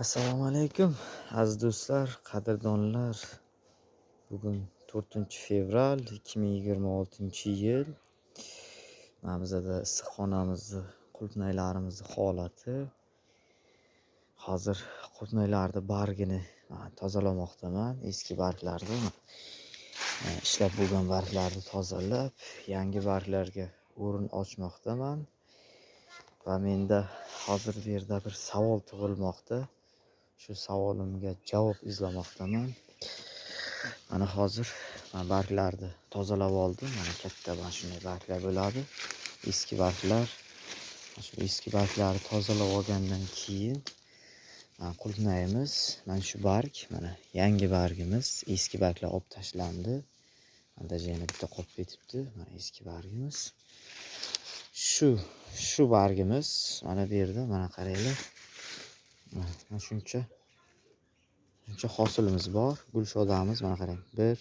Assalomu alaykum aziz do'stlar, qadrdonlar. Bugun 4 fevral 2026 yil. Bizada issiqxonamizni qulupnaylarimizni holati. Hozir qulupnaylarni bargini tozalamoqdaman. Eski barglarni ishlab bo'lgan barglarni tozalab, yangi barglarga o'rin ochmoqdaman. Va menda hozir bu yerda bir savol tug'ilmoqda. Shu savolimga javob izlamoqdaman. Mana hozir barglarni tozalab oldim. Mana katta mana shunday barglar bo'ladi. Eski barglar. Shu eski barglarni tozalab olgandan keyin qulupnayimiz mana shu barg, mana yangi bargimiz, eski barglar olib tashlandi. Mana yana bitta qolib ketibdi. Mana eski bargimiz. Shu bargimiz mana bu yerda, mana qaranglar. Mana shuncha hosilimiz bor. Gulshodamiz mana qarang. 1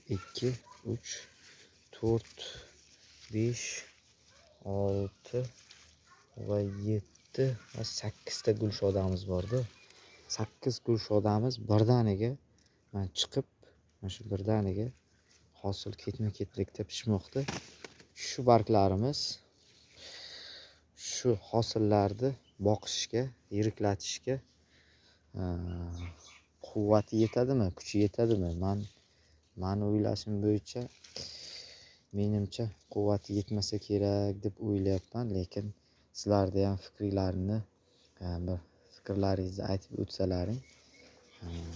2 3 4 5 6 va 7 va 8 ta gulshodamiz borda. 8 gulshodamiz birdaniga chiqib, mana shu birdaniga hosil ketma-ketlikda pishmoqda. Shu barglarimiz shu hosillarni boqishga, yiriklatishga quvvati yetadimi, kuchi yetadimi? Mani o'ylashim bo'yicha menimcha quvvati yetmasa kerak deb o'ylayapman, lekin sizlarda ham fikrlaringizni aytib o'tsalaring.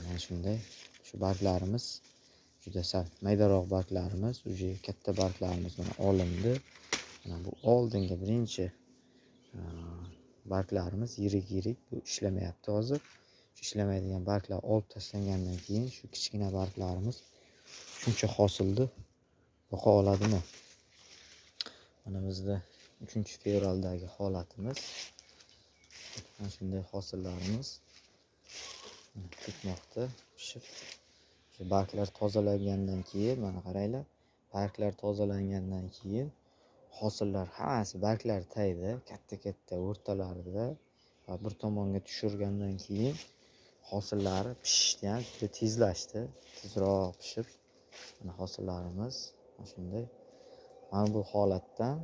Mana shunday. Shu barglarimiz juda sal maydaroq barglarimiz, uje katta barglarimiz mana olindi. Mana bu oldingi birinchi barglarimiz yirik bu ishlamayapti hozir. Shu ishlamaydigan barglar olib tashlangandan keyin shu kichkina barglarimiz shuncha hosilni boqa oladimi? Mana bizda 3-fevraldagi holatimiz. Mana shunday hosillarimiz ketmoqda, pishib. Shu barglar tozalangandan keyin mana qaranglar, barglar tozalangandan keyin hosillar hammasi barglar tagida, katta o'rtalarida va bir tomonga tushirgandan keyin hosillari pishishdi ham juda tezlashdi, tezroq pishib. Mana hosillarimiz mana shunday. Mana bu holatdan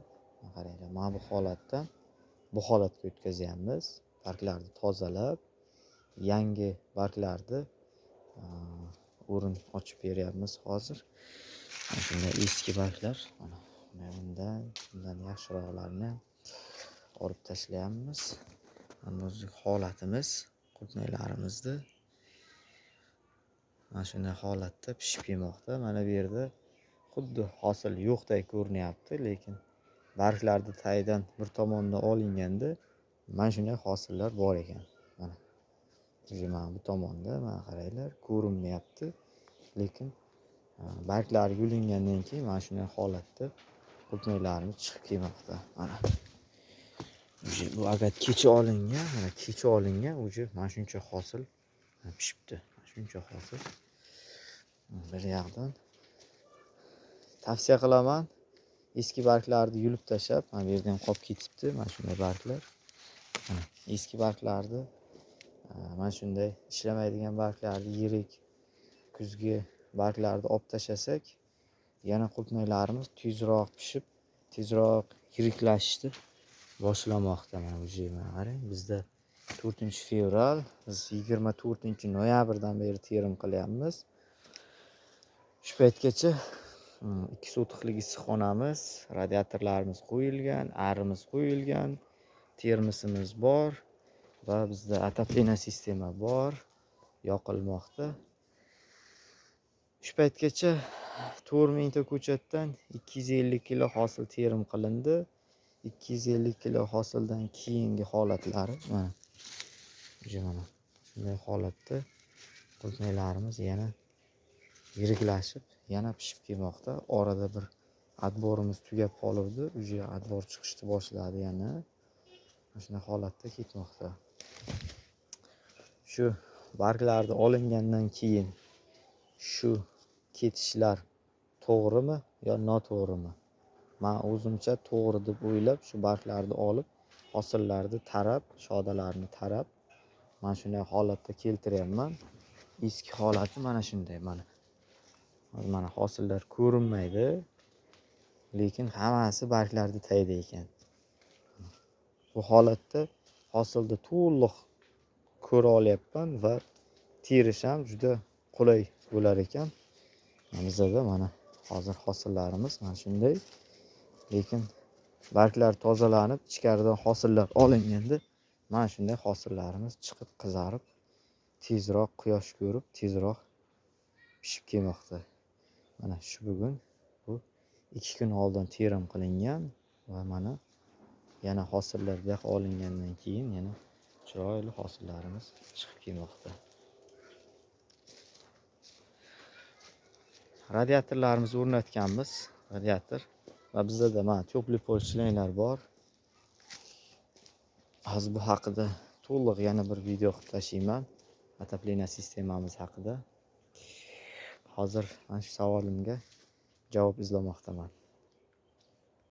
qaranglar, mana bu holatdan bu holatga o'tkazyapmiz. Barglarni tozalab, yangi barglarni o'rin ochib beryapmiz hozir. Mana shunday eski barglar, mana bundan yaxshiroqlarni olib tashlayapmiz. Mana o'zi holatimiz, qulupnaylarimizni mana shunday holatda pishib kelmoqda. Mana bu yerda xuddi hosil yo'qdek ko'rinyapti, lekin barglarni tagidan bir tomondan olinganda mana shunday hosillar bor ekan. Mana bu tomonda mana qaranglar, ko'rinmayapti, lekin barglar yulingandan keyin mana shunday holatda qulupnaylarimiz chiqib kelmoqda. Mana bu agar kecha olingan, mana shuncha hosil pishibdi. Mana shuncha hosil. Bir yoqdan tavsiya qilaman, eski barglarni yulib tashlab, mana bu yerda ham qolib ketibdi, mana shunday barglar. Mana eski barglarni mana shunday ishlamaydigan barglarni, yirik kuzgi barglarni olib tashlasak, yana qulupnaylarimiz tezroq pishib, tezroq yiriklashishni boshlamoqda. Mana qarang, bizda 4-fevral, biz 24-noyabrdan beri terim qilyapmiz. Shu paytgacha 2 sotixlik issiqxonamiz, radiatorlarimiz qo'yilgan, arimiz qo'yilgan, termosimiz bor va bizda отопление sistema bor, yoqilmoqda. Shu paytgacha 4000 ta ko'chatdan 250 kilo hosil terim qilindi. 250 kilo hosildan keyingi holatlari mana shunday holatda qulupnaylarimiz yana yiriklashib, yana pishib kelmoqda. Orada bir adborimiz tugab qolibdi, adbor chiqishni boshladi yana. Mana shunday holatda ketmoqda. Shu barglarni olingandan keyin shu ketishlar to'g'rimi yo noto'g'rimi? men o'zimcha to'g'ri deb o'ylab shu barglarni olib, hosillarni tarab, shodalarni tarab, mana shunday holatda keltiryapman. Eski holati mana shunday mana. Mana hosillar ko'rinmaydi, lekin hammasi barglarda tagida ekan. Bu holatda hosilni to'liq ko'ra olyapman va terish ham juda qulay bo'lar ekan. Bizda mana hozir hosillarimiz mana shunday. Lekin barglar tozalanib, ichkaridan hosillar olinganda mana shunday hosillarimiz chiqib qizarib, tezroq quyosh ko'rib, tezroq pishib kelmoqda. Mana shu bugun bu 2 kun oldin terim qilingan va mana yana hosillar bu yoqqa olingandan keyin yana chiroyli hosillarimiz chiqib kelmoqda. Radiatorlarimizni o'rnatganmiz. Radiator va bizda mana topli polchilaylar bor. Hozir bu haqida to'liq yana bir video qilib tashlayman. Отопление sistemamiz haqida. Hozir mana shu savolimga javob izlamoqdaman.